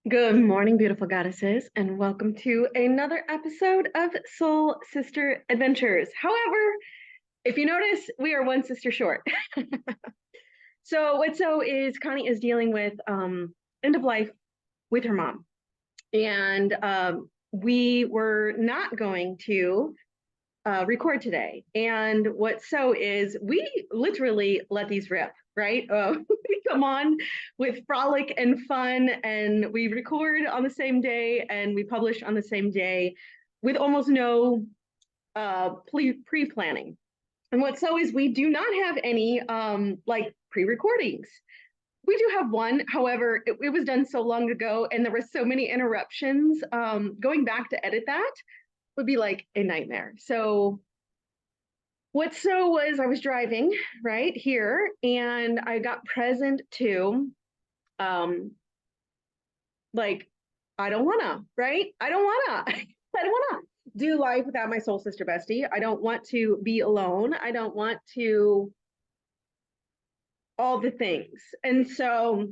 Good morning, beautiful goddesses, and welcome to another episode of Soul Sister Adventures. However, if you notice, we are one sister short. So Connie is dealing with end of life with her mom, and we were not going to record today. And we literally let these rip, right? We come on with frolic and fun, and we record on the same day and we publish on the same day with almost no pre-planning. And we do not have any like pre-recordings. We do have one, however, it was done so long ago and there were so many interruptions. Going back to edit that would be like a nightmare. So I was driving right here and I got present to um like I don't wanna, right? I don't wanna. I don't wanna do life without my soul sister bestie. I don't want to be alone. I don't want to all the things. And so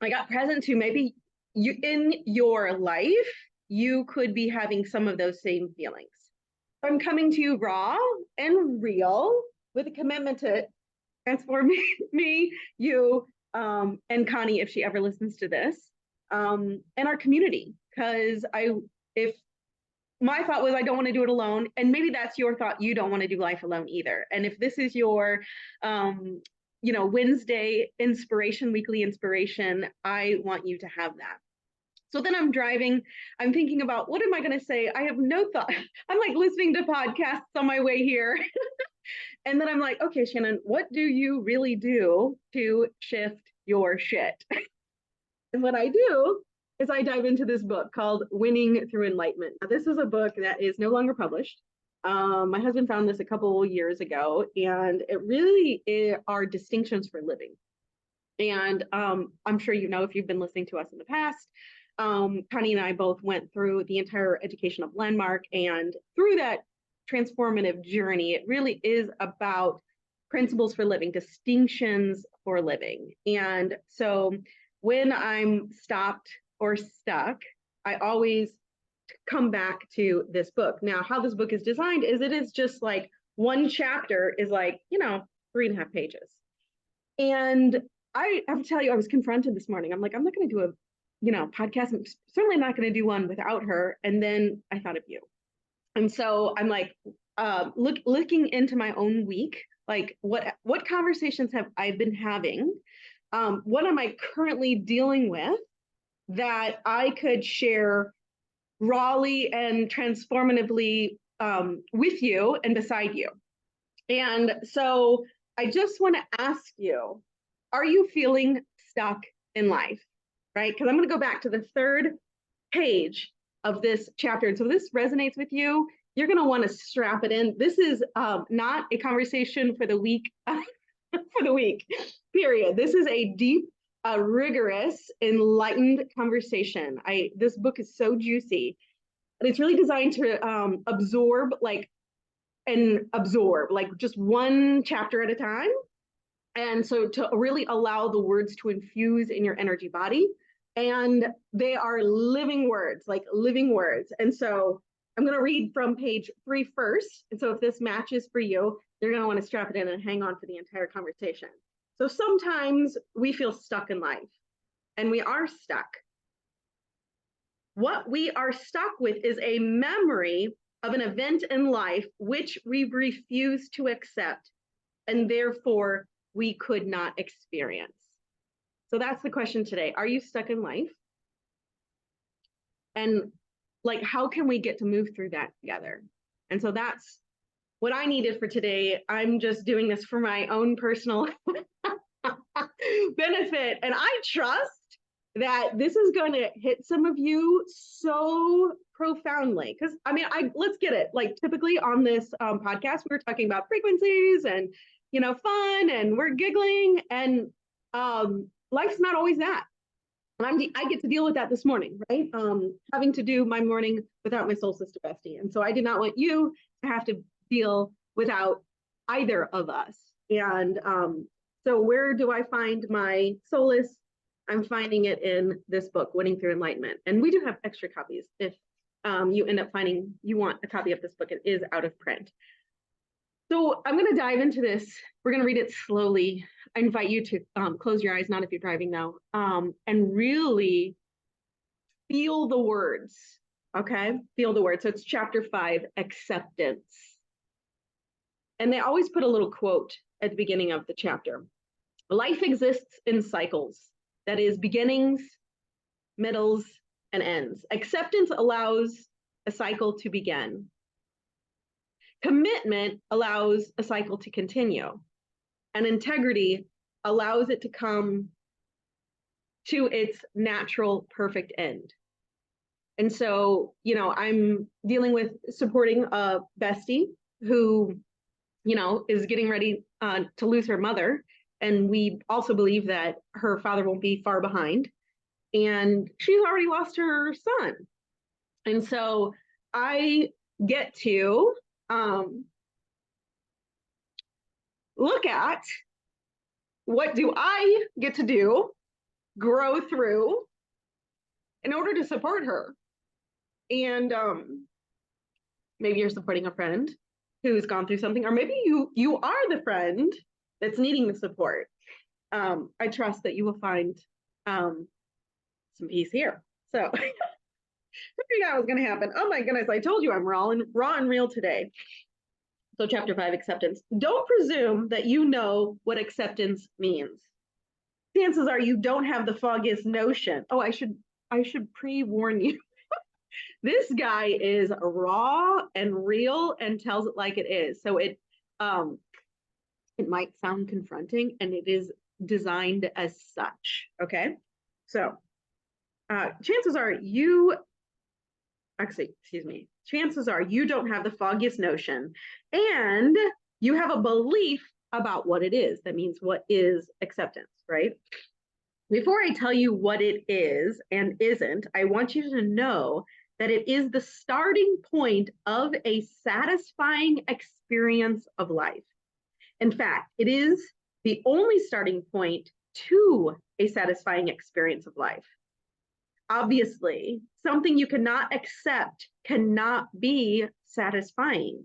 I got present to maybe you in your life, you could be having some of those same feelings. I'm coming to you raw and real with a commitment to transform me, you, and Connie, if she ever listens to this, and our community. Because if my thought was I don't want to do it alone, and maybe that's your thought, you don't want to do life alone either. And if this is your, Wednesday inspiration, weekly inspiration, I want you to have that. So then I'm driving, I'm thinking about what am I going to say? I have no thought. I'm like listening to podcasts on my way here. And then I'm like, okay, Shannon, what do you really do to shift your shit? And what I do is I dive into this book called Winning Through Enlightenment. Now, this is a book that is no longer published. My husband found this a couple years ago, and are distinctions for living. And I'm sure you know if you've been listening to us in the past, Connie and I both went through the entire education of Landmark, and through that transformative journey, it really is about principles for living, distinctions for living. And so when I'm stopped or stuck, I always come back to this book. Now, how this book is designed is it is just like one chapter is like, 3.5 pages. And I have to tell you, I was confronted this morning. I'm like, I'm not going to do a podcast. I'm certainly not going to do one without her. And then I thought of you. And so I'm like, looking into my own week, like what conversations have I been having? What am I currently dealing with that I could share rawly and transformatively with you and beside you? And so I just want to ask you, are you feeling stuck in life? Right? Because I'm going to go back to the third page of this chapter. And so if this resonates with you, you're going to want to strap it in. This is not a conversation for the week, period. This is a deep, rigorous, enlightened conversation. This book is so juicy. And it's really designed to absorb just one chapter at a time. And so to really allow the words to infuse in your energy body. And they are living words, like living words. And so I'm going to read from page 3 first. And so if this matches for you, you're going to want to strap it in and hang on for the entire conversation. So sometimes we feel stuck in life, and we are stuck. What we are stuck with is a memory of an event in life which we refuse to accept, and therefore we could not experience. So that's the question today. Are you stuck in life? And how can we get to move through that together? And so that's what I needed for today. I'm just doing this for my own personal benefit. And I trust that this is going to hit some of you so profoundly. Because let's get it. Like typically on this podcast, we're talking about frequencies and fun, and we're giggling, and life's not always that. And I get to deal with that this morning, right? Having to do my morning without my soul sister bestie. And so I did not want you to have to deal without either of us. And so where do I find my solace I'm finding it in this book, Winning Through Enlightenment. And we do have extra copies if you end up finding you want a copy of this book. It is out of print. So I'm going to dive into this. We're going to read it slowly. I invite you to close your eyes, not if you're driving though, and really feel the words, okay? Feel the words. So it's chapter 5, acceptance. And they always put a little quote at the beginning of the chapter. Life exists in cycles, that is, beginnings, middles, and ends. Acceptance allows a cycle to begin. Commitment allows a cycle to continue. And integrity allows it to come to its natural, perfect end. And so, I'm dealing with supporting a bestie who, is getting ready to lose her mother. And we also believe that her father won't be far behind. And she's already lost her son. And so I get to look at what do I get to do, grow through in order to support her. And maybe you're supporting a friend who's gone through something, or maybe you are the friend that's needing the support. I trust that you will find some peace here. So I figured that was going to happen. Oh my goodness, I told you I'm raw and real today. So chapter 5, acceptance. Don't presume that you know what acceptance means. Chances are you don't have the foggiest notion. Oh, I should pre-warn you. This guy is raw and real and tells it like it is. So it might sound confronting, and it is designed as such. Okay. So chances are you don't have the foggiest notion, and you have a belief about what it is. That means, what is acceptance, right? Before I tell you what it is and isn't, I want you to know that it is the starting point of a satisfying experience of life. In fact, it is the only starting point to a satisfying experience of life. Obviously, something you cannot accept cannot be satisfying.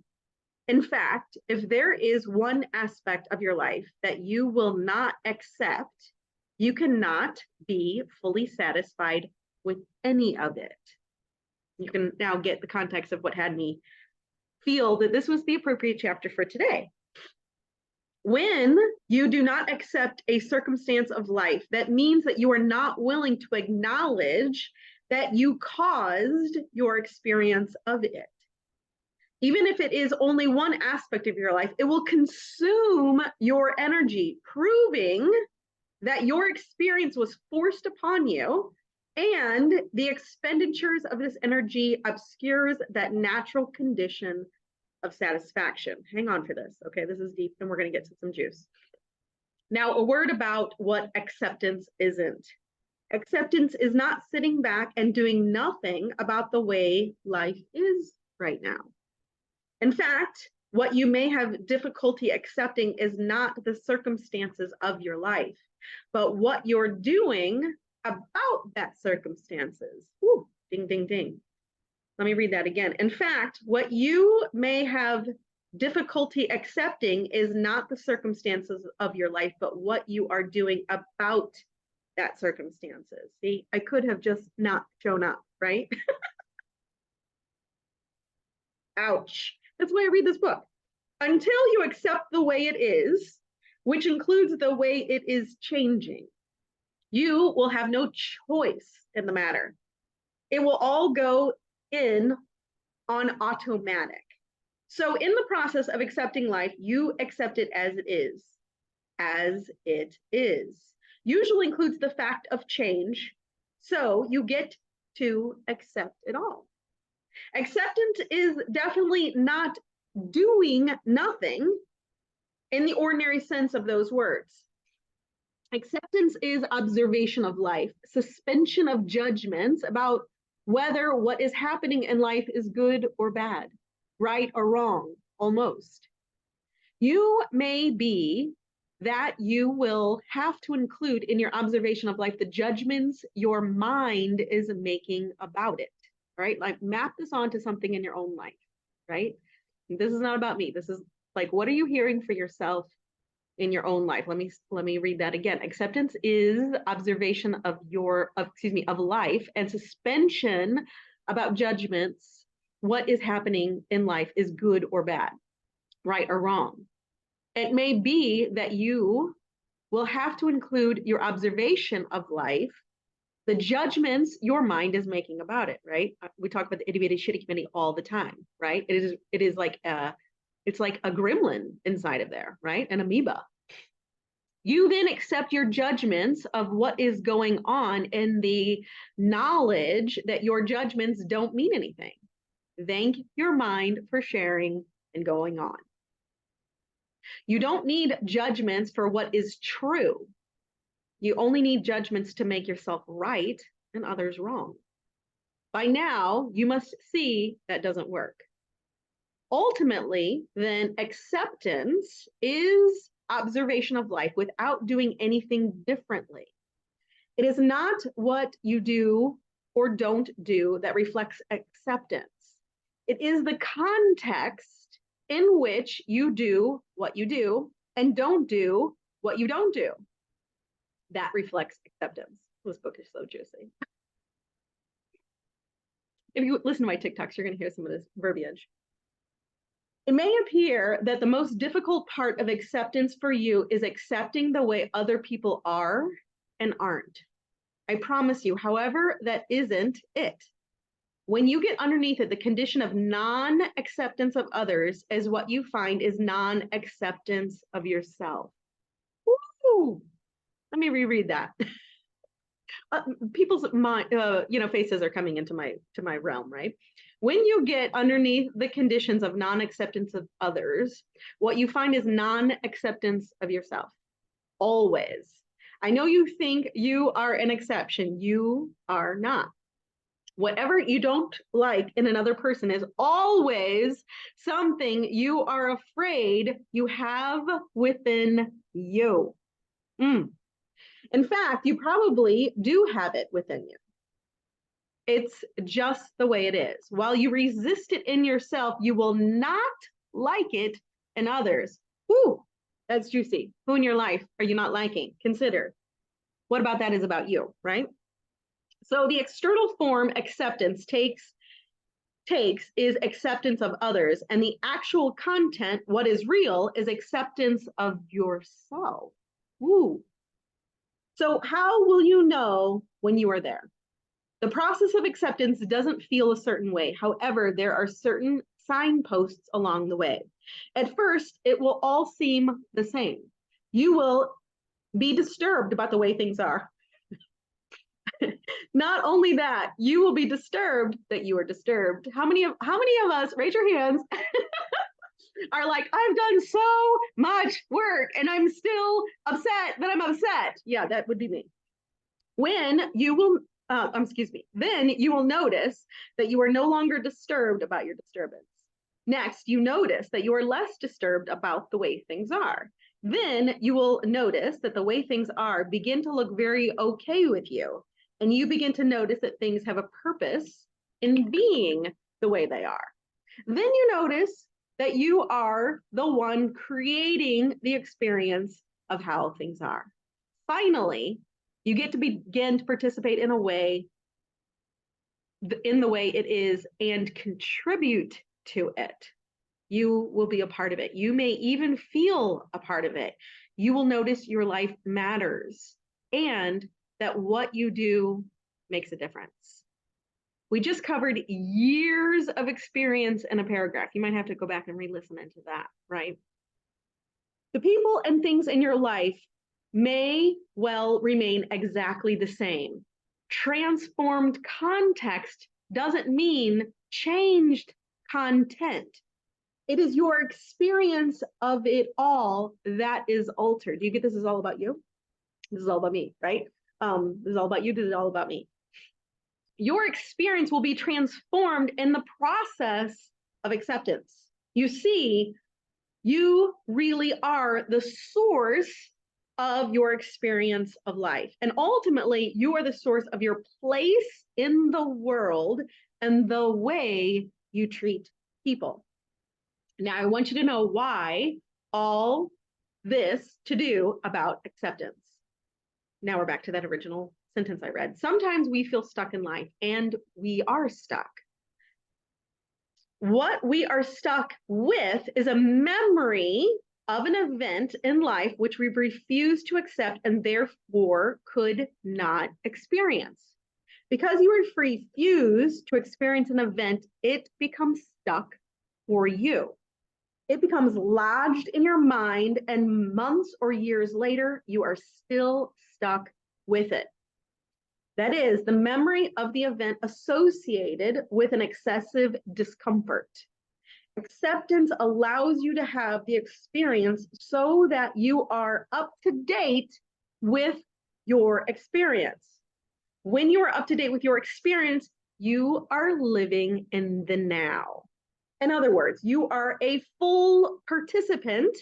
In fact, if there is one aspect of your life that you will not accept, you cannot be fully satisfied with any of it. You can now get the context of what had me feel that this was the appropriate chapter for today. When you do not accept a circumstance of life, that means that you are not willing to acknowledge that you caused your experience of it. Even if it is only one aspect of your life, it will consume your energy, proving that your experience was forced upon you, and the expenditures of this energy obscures that natural condition of satisfaction. Hang on for this. Okay, this is deep, and we're going to get to some juice. Now, a word about what acceptance isn't. Acceptance is not sitting back and doing nothing about the way life is right now. In fact, what you may have difficulty accepting is not the circumstances of your life, but what you're doing about that circumstances. Ooh, ding, ding, ding. Let me read that again. In fact, what you may have difficulty accepting is not the circumstances of your life, but what you are doing about that circumstances. See, I could have just not shown up, right? Ouch. That's why I read this book. Until you accept the way it is, which includes the way it is changing, you will have no choice in the matter. It will all go in on automatic. So in the process of accepting life, you accept it as it is. As it is. Usually includes the fact of change, so you get to accept it all. Acceptance is definitely not doing nothing in the ordinary sense of those words. Acceptance is observation of life, suspension of judgments about whether what is happening in life is good or bad, right or wrong, almost. You may be that you will have to include in your observation of life the judgments your mind is making about it, right? Like map this onto something in your own life, right? This is not about me. This is like, what are you hearing for yourself in your own life? Let me read that again. Acceptance is observation of life, and suspension about judgments. What is happening in life is good or bad, right or wrong. It may be that you will have to include your observation of life, the judgments your mind is making about it, right? We talk about the itty bitty shitty committee all the time, right? It's like a gremlin inside of there, right? An amoeba. You then accept your judgments of what is going on in the knowledge that your judgments don't mean anything. Thank your mind for sharing and going on. You don't need judgments for what is true. You only need judgments to make yourself right and others wrong. By now, you must see that doesn't work. Ultimately, then, acceptance is observation of life without doing anything differently. It is not what you do or don't do that reflects acceptance. It is the context in which you do what you do and don't do what you don't do that reflects acceptance. This book is so juicy. If you listen to my TikToks, you're going to hear some of this verbiage. It may appear that the most difficult part of acceptance for you is accepting the way other people are and aren't. I promise you, however, that isn't it. When you get underneath it, the condition of non-acceptance of others is what you find is non-acceptance of yourself. Woo! Let me reread that. People's mind, faces are coming into my realm, right? When you get underneath the conditions of non-acceptance of others, what you find is non-acceptance of yourself. Always. I know you think you are an exception. You are not. Whatever you don't like in another person is always something you are afraid you have within you. In fact, you probably do have it within you. It's just the way it is. While you resist it in yourself, you will not like it in others. Ooh, that's juicy. Who in your life are you not liking? Consider. What about that is about you, right? So the external form acceptance takes is acceptance of others, and the actual content, what is real, is acceptance of yourself. Ooh. So how will you know when you are there? The process of acceptance doesn't feel a certain way. However, there are certain signposts along the way. At first, it will all seem the same. You will be disturbed about the way things are. Not only that, you will be disturbed that you are disturbed. How many of us, raise your hands, are like, I've done so much work and I'm still upset that I'm upset? Yeah, that would be me. Then you will notice that you are no longer disturbed about your disturbance. Next, you notice that you are less disturbed about the way things are. Then you will notice that the way things are begin to look very okay with you. And you begin to notice that things have a purpose in being the way they are. Then you notice that you are the one creating the experience of how things are. Finally, you get to begin to participate in the way it is and contribute to it. You will be a part of it. You may even feel a part of it. You will notice your life matters and that what you do makes a difference. We just covered years of experience in a paragraph. You might have to go back and re-listen into that, right? The people and things in your life may well remain exactly the same. Transformed context doesn't mean changed content. It is your experience of it all that is altered. Do you get this is all about you? This is all about me, right? This is all about you. This is all about me. Your experience will be transformed in the process of acceptance. You see, you really are the source of your experience of life. And ultimately, you are the source of your place in the world and the way you treat people. Now, I want you to know why all this to do about acceptance. Now we're back to that original sentence I read. Sometimes we feel stuck in life, and we are stuck. What we are stuck with is a memory of an event in life which we refuse to accept and therefore could not experience. Because you refuse to experience an event, it becomes stuck for you. It becomes lodged in your mind, and months or years later, you are still stuck with it. That is the memory of the event associated with an excessive discomfort. Acceptance allows you to have the experience so that you are up to date with your experience. When you are up to date with your experience, you are living in the now. In other words, you are a full participant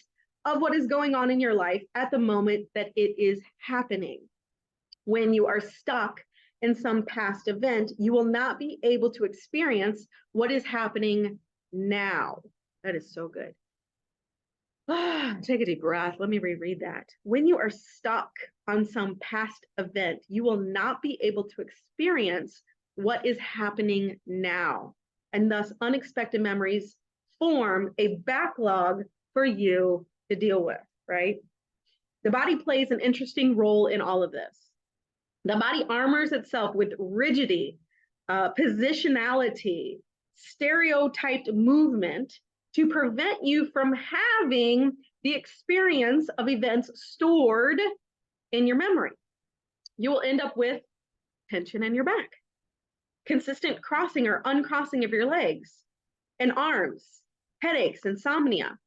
of what is going on in your life at the moment that it is happening. When you are stuck in some past event, you will not be able to experience what is happening now. That is so good. Take a deep breath. Let me reread that. When you are stuck on some past event, you will not be able to experience what is happening now. And thus, unexpected memories form a backlog for you to deal with, right? The body plays an interesting role in all of this. The body armors itself with rigidity, positionality, stereotyped movement to prevent you from having the experience of events stored in your memory. You will end up with tension in your back, consistent crossing or uncrossing of your legs and arms, headaches, insomnia,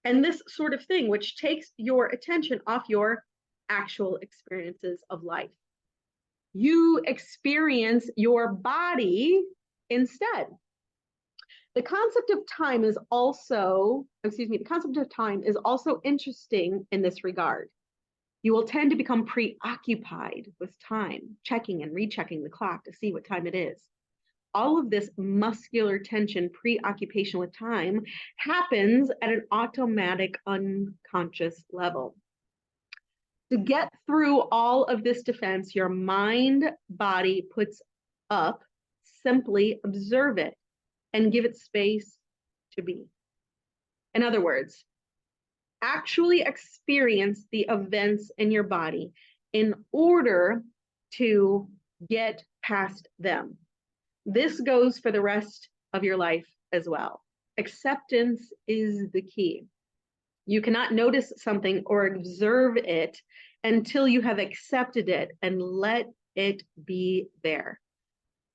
and this sort of thing, which takes your attention off your actual experiences of life. You experience your body instead. The concept of time is also interesting in this regard. You will tend to become preoccupied with time, checking and rechecking the clock to see what time it is. All of this muscular tension, preoccupation with time, happens at an automatic, unconscious level. To get through all of this defense, your mind body puts up, simply observe it and give it space to be. In other words, actually experience the events in your body in order to get past them. This goes for the rest of your life as well. Acceptance is the key. You cannot notice something or observe it until you have accepted it and let it be there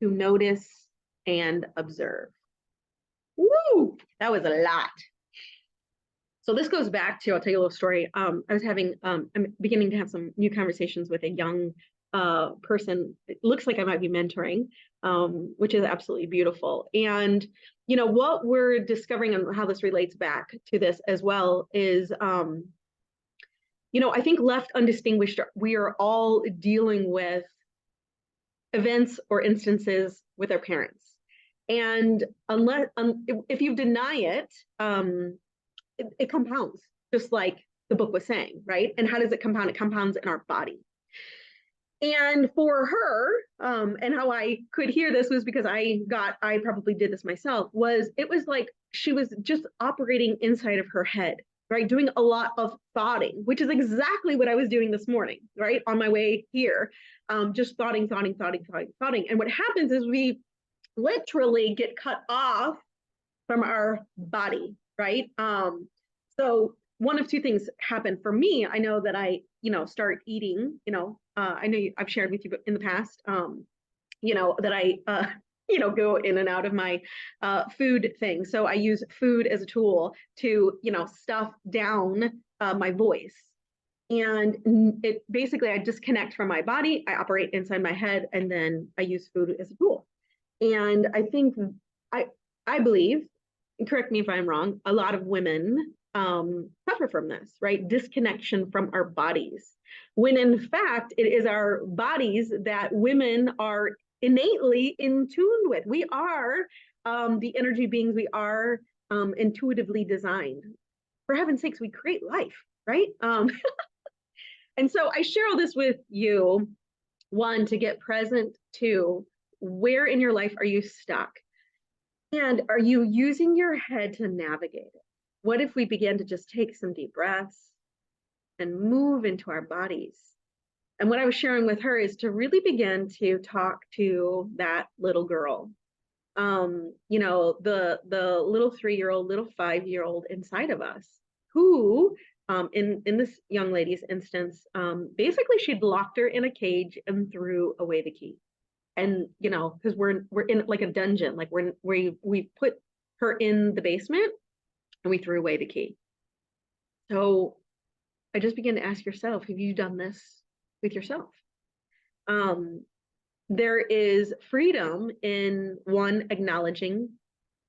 to notice and observe. Woo! That was a lot. So this goes back to, I'll tell you a little story. I'm beginning to have some new conversations with a young person. It looks like I might be mentoring, which is absolutely beautiful. And, you know, what we're discovering and how this relates back to this as well is, you know, I think left undistinguished, we are all dealing with events or instances with our parents. And unless, if you deny it, it compounds, just like the book was saying, right? And how does it compound? It compounds in our body. And for her, and how I could hear this was because I probably did this myself, it was like she was just operating inside of her head, right? Doing a lot of thoughting, which is exactly what I was doing this morning, right? On my way here, just thoughting. And what happens is we literally get cut off from our body, right? So one of two things happen for me. I know that I, start eating, I know I've shared with you in the past, that I, go in and out of my food thing. So I use food as a tool to, stuff down my voice. And it basically, I disconnect from my body, I operate inside my head, and then I use food as a tool. And I think, I believe, and correct me if I'm wrong, a lot of women suffer from this, right? Disconnection from our bodies. When in fact, it is our bodies that women are innately in tune with. We are the energy beings, we are intuitively designed. For heaven's sakes, we create life, right? And so I share all this with you, one, to get present, two, where in your life are you stuck? And are you using your head to navigate it? What if we begin to just take some deep breaths and move into our bodies? And what I was sharing with her is to really begin to talk to that little girl. You know, the little 3-year-old, little 5-year-old inside of us, who in this young lady's instance, basically she'd locked her in a cage and threw away the key. And you know, because we're in like a dungeon, like we put her in the basement and we threw away the key. So I just began to ask yourself, have you done this with yourself? There is freedom in one acknowledging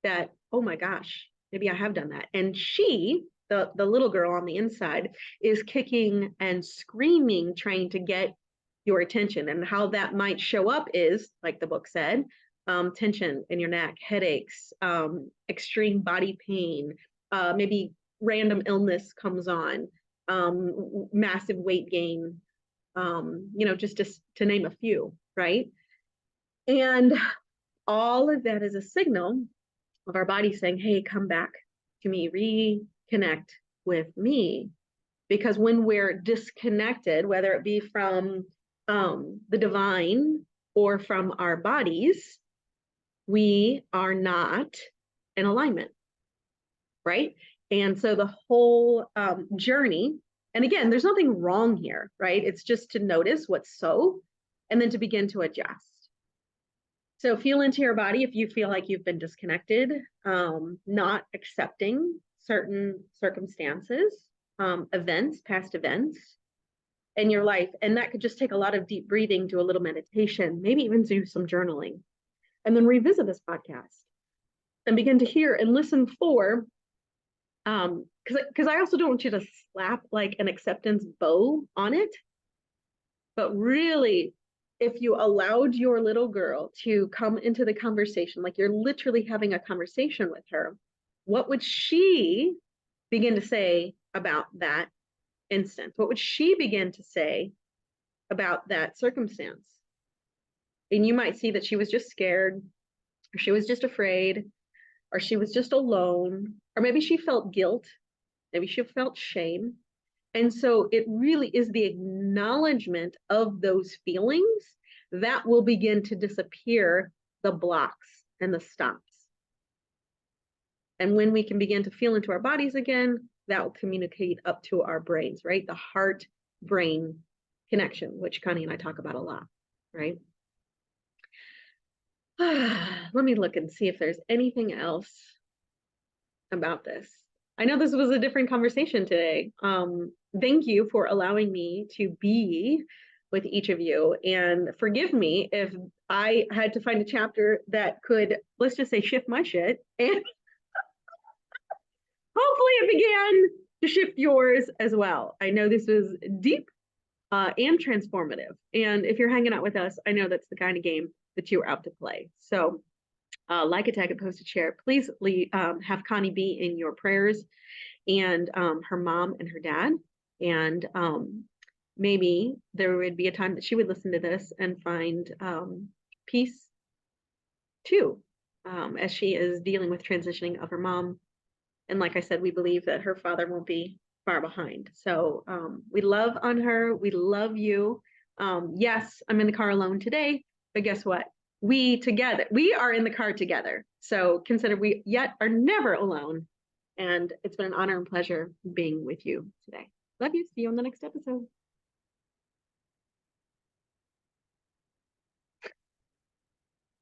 that, oh my gosh, maybe I have done that. And she, the little girl on the inside, is kicking and screaming, trying to get your attention. And how that might show up is, like the book said, tension in your neck, headaches, extreme body pain, maybe random illness comes on, massive weight gain, you know, just to name a few, right? And all of that is a signal of our body saying, hey, come back to me, reconnect with me. Because when we're disconnected, whether it be from the divine or from our bodies, we are not in alignment, right? And so the whole journey, and again, there's nothing wrong here, right? It's just to notice what's so, and then to begin to adjust. So feel into your body if you feel like you've been disconnected, not accepting certain circumstances, events, past events in your life. And that could just take a lot of deep breathing, do a little meditation, maybe even do some journaling, and then revisit this podcast and begin to hear and listen for, because I also don't want you to slap like an acceptance bow on it, but really, if you allowed your little girl to come into the conversation, like you're literally having a conversation with her, what would she begin to say about that instance? What would she begin to say about that circumstance? And you might see that she was just scared, or she was just afraid, or she was just alone, or maybe she felt guilt, maybe she felt shame. And so it really is the acknowledgement of those feelings that will begin to disappear the blocks and the stops. And when we can begin to feel into our bodies again, that will communicate up to our brains, right? The heart-brain connection, which Connie and I talk about a lot, right? Let me look and see if there's anything else about this. I know this was a different conversation today. Thank you for allowing me to be with each of you, and forgive me if I had to find a chapter that could, let's just say, shift my shit, and hopefully it began to shift yours as well. I know this was deep and transformative, and if you're hanging out with us, I know that's the kind of game that you're out to play. So like, tag, and post, and share. Please have Connie be in your prayers, and her mom and her dad. And maybe there would be a time that she would listen to this and find peace too, as she is dealing with transitioning of her mom. And like I said, we believe that her father won't be far behind. So we love on her. We love you. Yes, I'm in the car alone today, but guess what? We are in the car together. So consider we yet are never alone. And it's been an honor and pleasure being with you today. Love you. See you on the next episode.